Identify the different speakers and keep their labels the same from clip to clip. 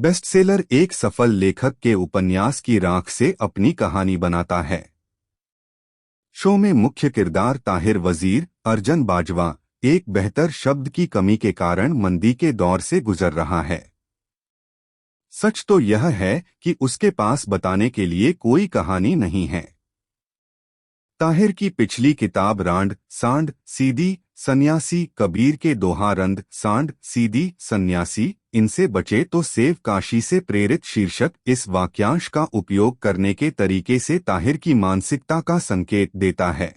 Speaker 1: Bestseller एक सफल लेखक के उपन्यास की राख से अपनी कहानी बनाता है। शो में मुख्य किरदार ताहिर वजीर अर्जन बाजवा एक बेहतर शब्द की कमी के कारण मंदी के दौर से गुजर रहा है। सच तो यह है कि उसके पास बताने के लिए कोई कहानी नहीं है। ताहिर की पिछली किताब रांड सांड सीधी सन्यासी कबीर के दोहा रंद सांड सीधी सन्यासी इनसे बचे तो सेव काशी से प्रेरित शीर्षक इस वाक्यांश का उपयोग करने के तरीके से ताहिर की मानसिकता का संकेत देता है।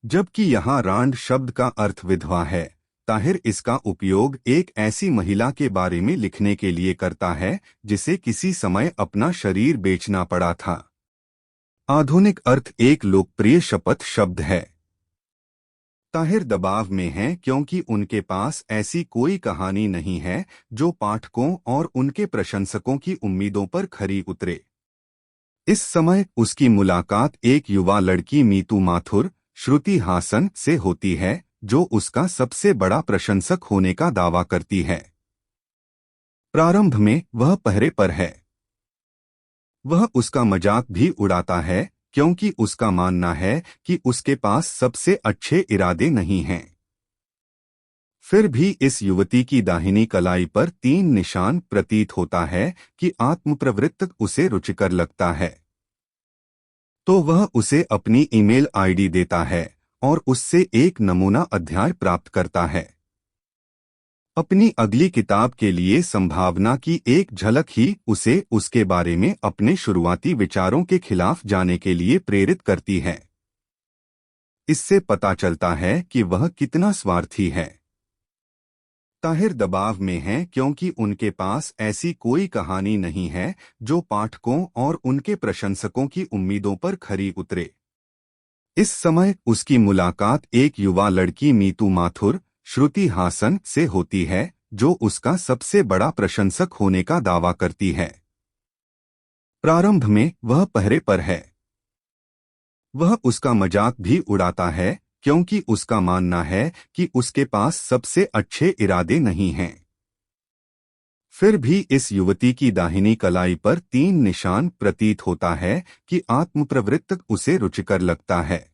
Speaker 1: जबकि यहाँ रांड शब्द का अर्थ विधवा है, ताहिर इसका उपयोग एक ऐसी महिला के बारे में लिखने के लिए करता है जिसे किसी समय अपना शरीर बेचना पड़ा था। आधुनिक अर्थ एक लोकप्रिय शपथ शब्द है। ताहिर दबाव में हैं क्योंकि उनके पास ऐसी कोई कहानी नहीं है जो पाठकों और उनके प्रशंसकों की उम्मीदों पर खरी उतरे। इस समय उसकी मुलाकात एक युवा लड़की मीतू माथुर श्रुति हासन से होती है, जो उसका सबसे बड़ा प्रशंसक होने का दावा करती है। प्रारंभ में वह पहरे पर है। वह उसका मजाक भी उड़ाता है क्योंकि उसका मानना है कि उसके पास सबसे अच्छे इरादे नहीं हैं। फिर भी इस युवती की दाहिनी कलाई पर 3 निशान प्रतीत होता है कि आत्मप्रवृत्त उसे रुचिकर लगता है। तो वह उसे अपनी ईमेल आईडी देता है और उससे एक नमूना अध्याय प्राप्त करता है। अपनी अगली किताब के लिए संभावना की एक झलक ही उसे उसके बारे में अपने शुरुआती विचारों के खिलाफ जाने के लिए प्रेरित करती है। इससे पता चलता है कि वह कितना स्वार्थी है। ताहिर दबाव में हैं क्योंकि उनके पास ऐसी कोई कहानी नहीं है जो पाठकों और उनके प्रशंसकों की उम्मीदों पर खरी उतरे। इस समय उसकी मुलाकात एक युवा लड़की मीतू माथुर श्रुति हासन से होती है, जो उसका सबसे बड़ा प्रशंसक होने का दावा करती है। प्रारंभ में वह पहरे पर है। वह उसका मजाक भी उड़ाता है क्योंकि उसका मानना है कि उसके पास सबसे अच्छे इरादे नहीं हैं। फिर भी इस युवती की दाहिनी कलाई पर 3 निशान प्रतीत होता है कि आत्मप्रवृत्त उसे रुचिकर लगता है।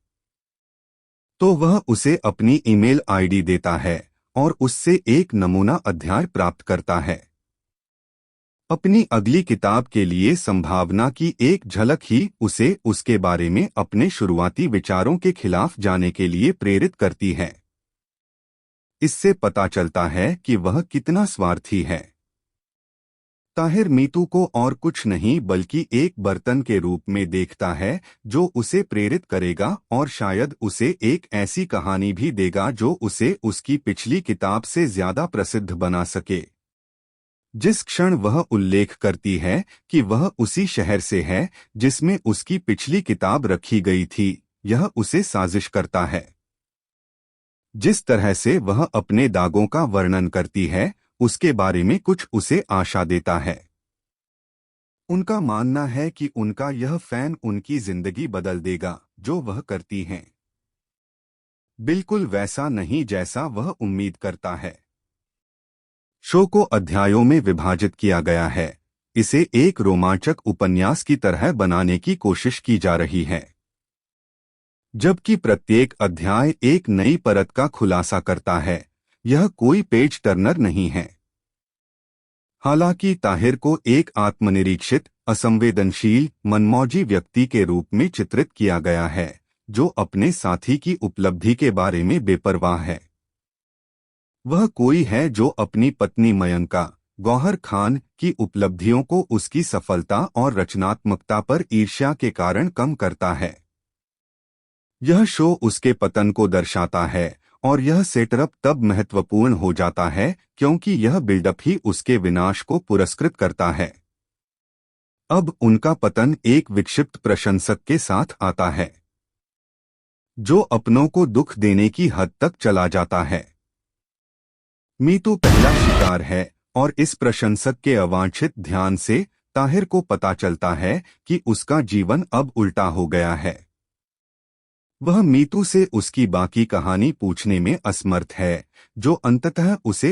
Speaker 1: तो वह उसे अपनी ईमेल आईडी देता है और उससे एक नमूना अध्याय प्राप्त करता है। अपनी अगली किताब के लिए संभावना की एक झलक ही उसे उसके बारे में अपने शुरुआती विचारों के खिलाफ जाने के लिए प्रेरित करती है। इससे पता चलता है कि वह कितना स्वार्थी है। ताहिर मीतू को और कुछ नहीं बल्कि एक बर्तन के रूप में देखता है जो उसे प्रेरित करेगा और शायद उसे एक ऐसी कहानी भी देगा जो उसे उसकी पिछली किताब से ज्यादा प्रसिद्ध बना सके। जिस क्षण वह उल्लेख करती है कि वह उसी शहर से है जिसमें उसकी पिछली किताब रखी गई थी, यह उसे साजिश करता है। जिस तरह से वह अपने दागों का वर्णन करती है उसके बारे में कुछ उसे आशा देता है। उनका मानना है कि उनका यह फैन उनकी जिंदगी बदल देगा जो वह करती हैं। बिल्कुल वैसा नहीं जैसा वह उम्मीद करता है। शो को अध्यायों में विभाजित किया गया है। इसे एक रोमांचक उपन्यास की तरह बनाने की कोशिश की जा रही है, जबकि प्रत्येक अध्याय एक नई परत का खुलासा करता है। यह कोई पेज टर्नर नहीं है। हालांकि ताहिर को एक आत्मनिरीक्षित, असंवेदनशील, मनमौजी व्यक्ति के रूप में चित्रित किया गया है, जो अपने साथी की उपलब्धि के बारे में बेपरवाह है। वह कोई है जो अपनी पत्नी मयंका गौहर खान की उपलब्धियों को उसकी सफलता और रचनात्मकता पर ईर्ष्या के कारण कम करता है। यह शो उसके पतन को दर्शाता है और यह सेटअप तब महत्वपूर्ण हो जाता है क्योंकि यह बिल्डअप ही उसके विनाश को पुरस्कृत करता है। अब उनका पतन एक विक्षिप्त प्रशंसक के साथ आता है, जो अपनों को दुख देने की हद तक चला जाता है। मीतू पहला शिकार है और इस प्रशंसक के अवांछित ध्यान से ताहिर को पता चलता है कि उसका जीवन अब उल्टा हो गया है। वह मीतू से उसकी बाकी कहानी पूछने में असमर्थ है, जो अंततः उसे